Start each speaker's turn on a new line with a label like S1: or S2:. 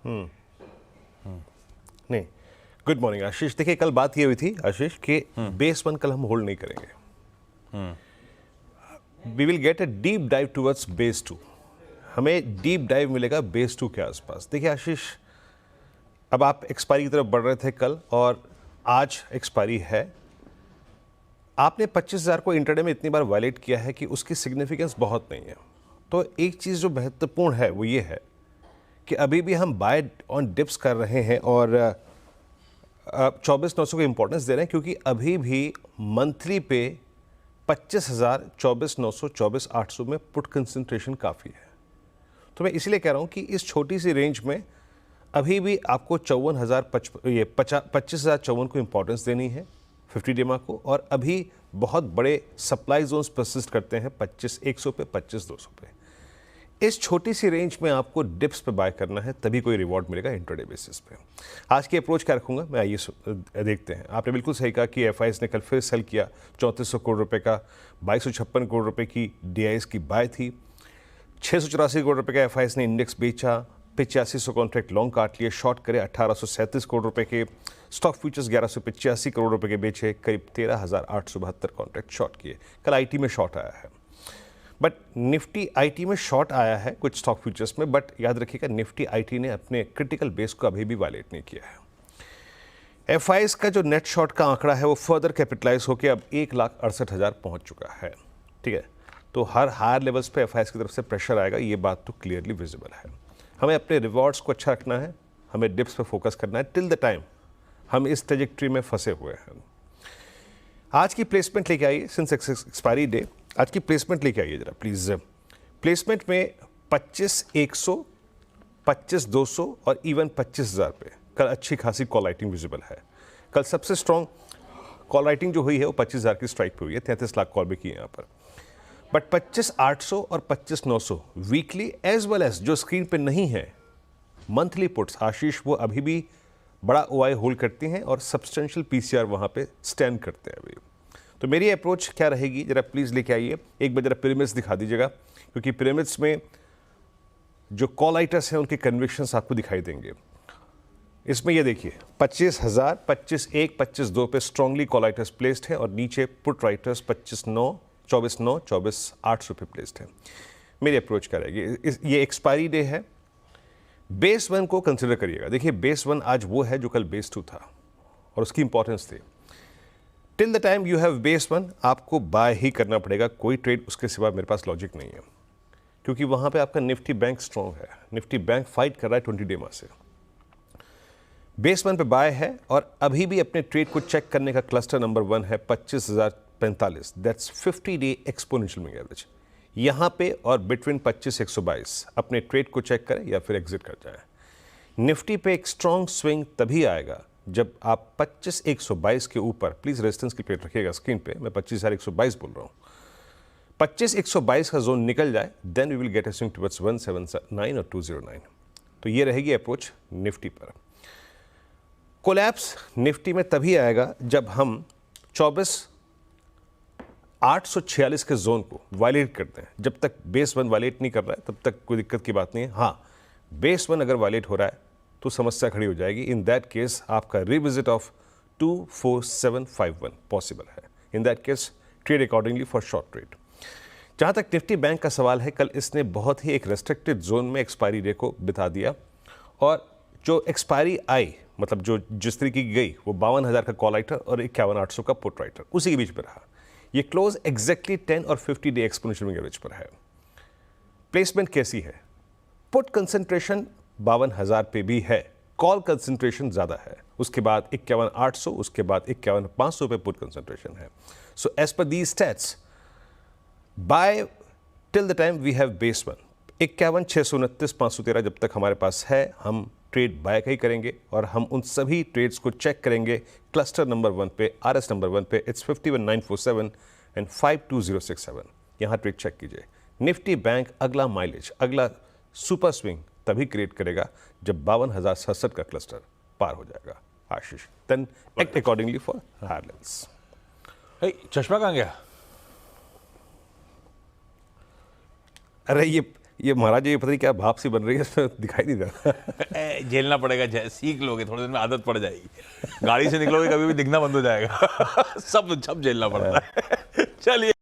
S1: नहीं, good morning आशीष। देखिए कल बात ये हुई थी आशीष कि बेस वन कल हम होल्ड नहीं करेंगे। We will get a deep dive towards base two. हमें डीप डाइव मिलेगा बेस टू के आसपास। देखिए आशीष, अब आप एक्सपायरी की तरफ बढ़ रहे थे कल और आज एक्सपायरी है। आपने 25,000 को इंटरडे में इतनी बार वायलेट किया है कि उसकी सिग्निफिकेंस बहुत नहीं है। तो एक चीज़ जो महत्वपूर्ण है वो ये है कि अभी भी हम बाय ऑन डिप्स कर रहे हैं और 24,900 को इंपॉर्टेंस दे रहे हैं, क्योंकि अभी भी मंथली पे 25,000, 24,900, 24,800 में पुट कंसंट्रेशन काफ़ी है। तो मैं इसलिए कह रहा हूँ कि इस छोटी सी रेंज में अभी भी आपको 25,054 को इंपॉर्टेंस देनी है 50 डेमा को, और अभी बहुत बड़े सप्लाई जोन्स परसिस्ट करते हैं 25,100 पे, 25,200 पे। इस छोटी सी रेंज में आपको डिप्स पे बाय करना है, तभी कोई रिवॉर्ड मिलेगा इंट्राडे बेसिस पे। आज की अप्रोच क्या रखूंगा मैं, आइए देखते हैं। आपने बिल्कुल सही कहा कि एफआईएस ने कल फिर सेल किया 3400 करोड़ रुपए का, 2256 करोड़ रुपए की डीआईएस की बाय थी। 684 करोड़ रुपए का एफआईएस ने इंडेक्स बेचा, 8500 कॉन्ट्रैक्ट लॉन्ग काट लिए, शॉर्ट करे 1837 करोड़ रुपए के, स्टॉक फ्यूचर्स 1185 करोड़ रुपए के बेचे, करीब 13,872 कॉन्ट्रैक्ट शॉर्ट किए। कल आईटी में शॉर्ट आया है, बट निफ्टी आईटी में शॉर्ट आया है कुछ स्टॉक फ्यूचर्स में, बट याद रखिएगा निफ्टी आईटी ने अपने क्रिटिकल बेस को अभी भी वायलेट नहीं किया है। एफआईएस का जो नेट शॉर्ट का आंकड़ा है वो फर्दर कैपिटलाइज होकर अब 1,68,000 पहुंच चुका है। ठीक है, तो हर हायर लेवल्स पे एफआईएस की तरफ से प्रेशर आएगा, ये बात तो क्लियरली विजिबल है। हमें अपने रिवॉर्ड्स को अच्छा रखना है, हमें डिप्स पे फोकस करना है टिल द टाइम हम इस ट्रेजेक्ट्री में फंसे हुए हैं। आज की प्लेसमेंट लेके आइए, सिंस एक्सपायरी डे आज की प्लेसमेंट लेके आइए जरा प्लीज। प्लेसमेंट में 25,100, 25,200 और इवन 25,000 पे कल अच्छी खासी कॉल राइटिंग विजिबल है। कल सबसे स्ट्रॉन्ग कॉल राइटिंग जो हुई है वो 25,000 की स्ट्राइक पे हुई है, 33 लाख कॉल भी की है यहाँ पर। बट 25,800 और 25,900 वीकली एज वेल एज जो स्क्रीन पे नहीं है मंथली पुट्स आशीष, वो अभी भी बड़ा ओआई होल्ड करती हैं और सब्सटेंशियल पीसीआर वहाँ पे स्टैंड करते हैं अभी। तो मेरी अप्रोच क्या रहेगी जरा प्लीज़ लेके आइए। एक बार जरा पिरामिड्स दिखा दीजिएगा, क्योंकि पिरामिड्स में जो कॉल राइटर्स हैं उनके कन्विक्शंस आपको दिखाई देंगे। इसमें ये देखिए 25,000, 25,1, 25,2 पे स्ट्रांगली कॉल राइटर्स प्लेस्ड हैं और नीचे पुट राइटर्स 25,900, 24,900, 24,800 पे प्लेस्ड हैं। मेरी अप्रोच क्या रहेगी, ये एक्सपायरी डे है, बेस वन को कंसिडर करिएगा। देखिए बेस वन आज वो है जो कल बेस टू था और उसकी इंपॉर्टेंस थी। Till the time you have base one आपको बाय ही करना पड़ेगा, कोई ट्रेड उसके सिवा मेरे पास लॉजिक नहीं है, क्योंकि वहां पे आपका निफ्टी बैंक स्ट्रॉन्ग है। निफ्टी बैंक फाइट कर रहा है 20 डेमा से, बेस वन पे बाय है और अभी भी अपने ट्रेड को चेक करने का क्लस्टर नंबर 1 है 25,045, that's 50 day exponential moving average. यहाँ पे और बिटवीन 25,122 अपने ट्रेड को चेक करें या फिर एग्जिट कर जाए। निफ्टी पे एक स्ट्रॉन्ग स्विंग तभी आएगा जब आप 25,122 के ऊपर, प्लीज रेजिस्टेंस की प्लेट रखिएगा स्क्रीन पे, मैं 25,122 बोल रहा हूँ, 25,122 का जोन निकल जाए, then we will get a swing towards 179 और 209। तो ये रहेगी अप्रोच निफ्टी पर। कोलैप्स निफ्टी में तभी आएगा जब हम 24,846 के जोन को वायलेट करते हैं। जब तक बेस वन वायलेट नहीं कर रहा है तब तक कोई दिक्कत की बात नहीं है। हाँ, बेस वन अगर वायलेट हो रहा है तो समस्या खड़ी हो जाएगी। इन दैट केस आपका रिविजिट ऑफ 24751 पॉसिबल है। In that case trade accordingly for short trade. जहां तक निफ्टी बैंक का सवाल है, कल इसने बहुत ही एक रेस्ट्रिक्टेड जोन में एक्सपायरी डे को बिता दिया और जो एक्सपायरी आई, मतलब जो जिस तरीके की गई, वो 52,000 का कॉल राइटर और 51,800 का पुट राइटर उसी के बीच में रहा। ये क्लोज एग्जैक्टली 10 और 50 डे एक्सपोनेंशियल मूविंग एवरेज पर है। प्लेसमेंट कैसी है? पुट कंसंट्रेशन 52,000 पे भी है, कॉल कंसंट्रेशन ज्यादा है, उसके बाद 51,800, उसके बाद 51,500 पे पुट कंसंट्रेशन है। So as per these stats by till the time we have base one 51,629, 513 जब तक हमारे पास है, हम ट्रेड बाय का ही करेंगे और हम उन सभी ट्रेड्स को चेक करेंगे क्लस्टर नंबर 1 पे, आरएस नंबर 1 पे, इट्स 51,947 एंड 52,067। यहाँ ट्रेड चेक कीजिए। निफ्टी बैंक अगला माइलेज, अगला सुपर स्विंग तभी क्रिएट करेगा जब 52,067 का क्लस्टर पार हो जाएगा। Ashish, then act accordingly for higher levels.
S2: चश्मा कहाँ गया?
S1: अरे ये ये महाराज ये पता नहीं क्या भाप सी बन रही है, इसमें दिखाई नहीं रहा।
S2: झेलना पड़ेगा, सीख लोगे, थोड़े दिन में आदत पड़ जाएगी। गाड़ी से निकलोगे कभी भी दिखना बंद हो जाएगा। सब झेलना पड़ता है। चलिए।